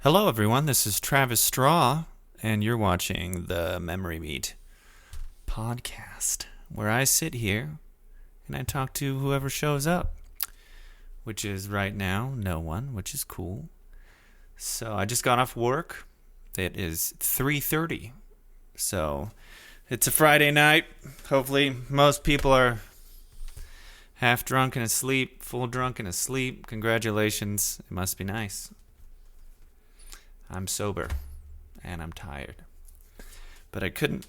Hello, everyone. This is Travis Straw, and you're watching the Memory Meat podcast, where I sit here and I talk to whoever shows up, which is right now no one, which is cool. So I just got off work. It is 3:30, so it's a Friday night. Hopefully, most people are half drunk and asleep, full drunk and asleep. Congratulations. It must be nice. I'm sober, and I'm tired. But I couldn't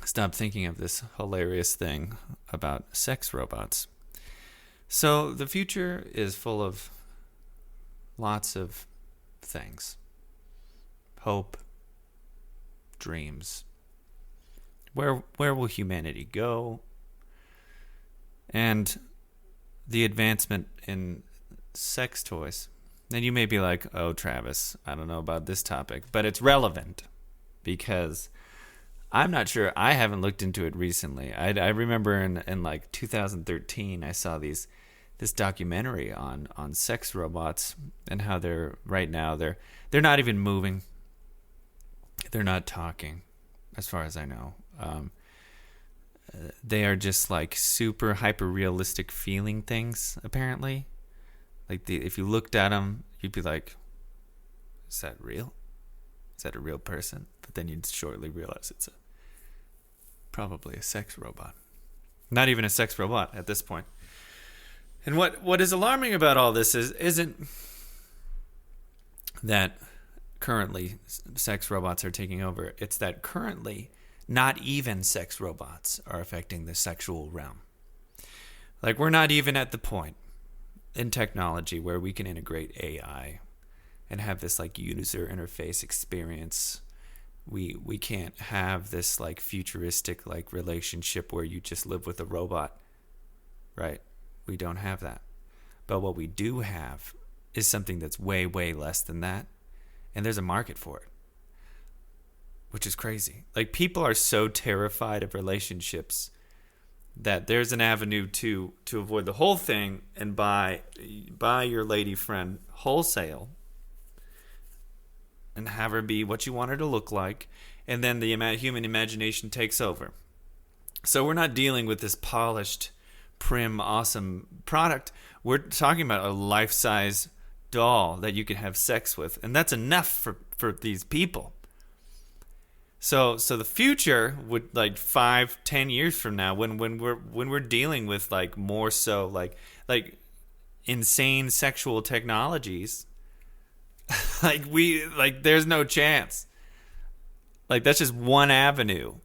stop thinking of this hilarious thing about sex robots. So the future is full of lots of things. Hope, dreams. Where will humanity go? And the advancement in sex toys. And you may be like, oh, Travis, I don't know about this topic. But it's relevant because I'm not sure. I haven't looked into it recently. I remember in like 2013, I saw this documentary on sex robots and how they're right now. They're not even moving. They're not talking, as far as I know. They are just like super hyper realistic feeling things, apparently. Like if you looked at them, you'd be like, is that real? Is that a real person? But then you'd shortly realize it's probably a sex robot. Not even a sex robot at this point. And what is alarming about all this isn't that currently sex robots are taking over. It's that currently not even sex robots are affecting the sexual realm. Like we're not even at the point in technology where we can integrate AI and have this like user interface experience. We can't have this like futuristic like relationship where you just live with a robot, right? We don't have that. But what we do have is something that's way, way less than that. And there's a market for it, which is crazy. Like people are so terrified of relationships that there's an avenue to avoid the whole thing and buy your lady friend wholesale and have her be what you want her to look like, and then the human imagination takes over. So we're not dealing with this polished, prim, awesome product. We're talking about a life-size doll that you can have sex with, and that's enough for these people. So the future would like 5-10 years from now when we're dealing with like more so like insane sexual technologies, there's no chance. Like that's just one avenue.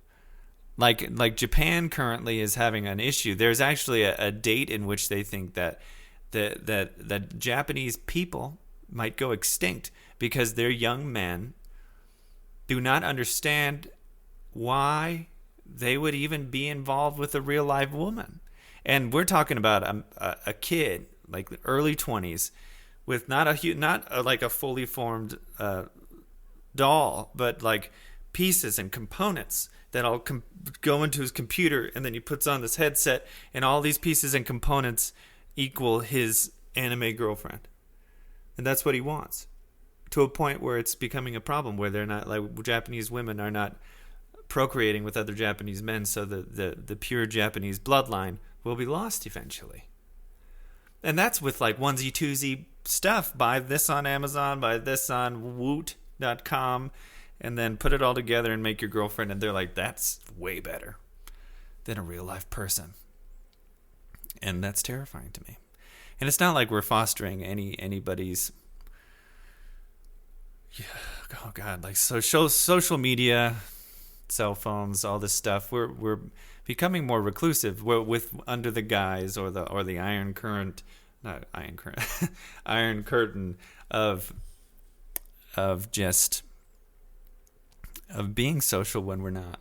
Like Japan currently is having an issue. There's actually a date in which they think that Japanese people might go extinct because their young men do not understand why they would even be involved with a real live woman. And we're talking about a kid, like early 20s, with not a fully formed doll, but like pieces and components that all go into his computer, and then he puts on this headset, and all these pieces and components equal his anime girlfriend. And that's what he wants. To a point where it's becoming a problem where they're not like Japanese women are not procreating with other Japanese men, so the pure Japanese bloodline will be lost eventually. And that's with like onesie twosie stuff. Buy this on Amazon, buy this on Woot.com, and then put it all together and make your girlfriend. And they're like, that's way better than a real life person. And that's terrifying to me. And it's not like we're fostering anybody's. Yeah, oh God, like social media, cell phones, all this stuff. We're becoming more reclusive. We're with under the guise or the iron curtain of being social when we're not.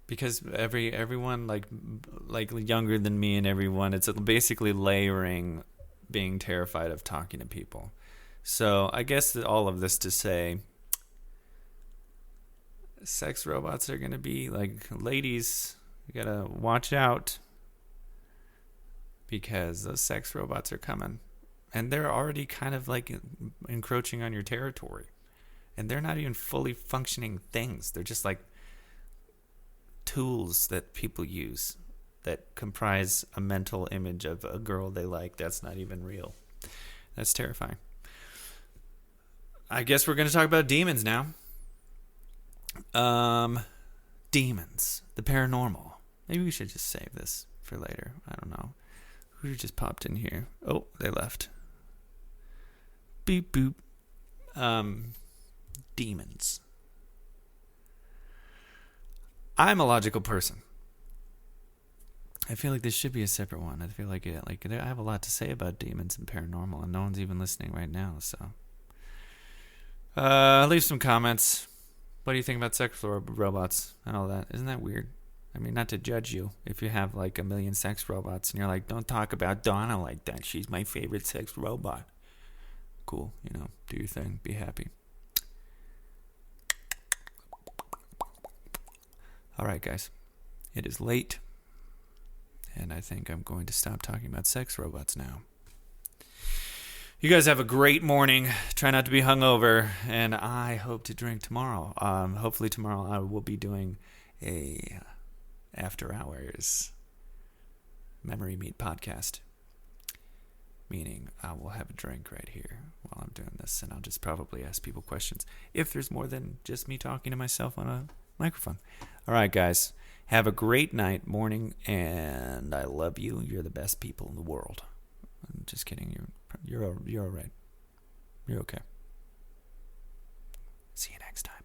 Because everyone like younger than me and everyone, it's basically layering being terrified of talking to people. So I guess that all of this to say, sex robots are going to be like, ladies, you got to watch out because those sex robots are coming. and they're already kind of like encroaching on your territory. And they're not even fully functioning things. They're just like tools that people use that comprise a mental image of a girl they like that's not even real. That's terrifying. I guess we're going to talk about demons now. Demons, the paranormal. Maybe we should just save this for later. I don't know. Who just popped in here? Oh, they left. Beep boop. Demons. I'm a logical person. I feel like this should be a separate one. I feel like I have a lot to say about demons and paranormal, and no one's even listening right now. So, leave some comments. What do you think about sex robots and all that? Isn't that weird? I mean, not to judge you if you have like a million sex robots and you're like, don't talk about Donna like that. She's my favorite sex robot. Cool, do your thing. Be happy. All right, guys. It is late, and I think I'm going to stop talking about sex robots now. You guys have a great morning. Try not to be hungover, and I hope to drink tomorrow. Hopefully tomorrow I will be doing a after hours memory meet podcast, meaning I will have a drink right here while I'm doing this, and I'll just probably ask people questions if there's more than just me talking to myself on a microphone. All right, guys. Have a great night, morning, and I love you. You're the best people in the world. I'm just kidding. You're all right. You're okay. See you next time.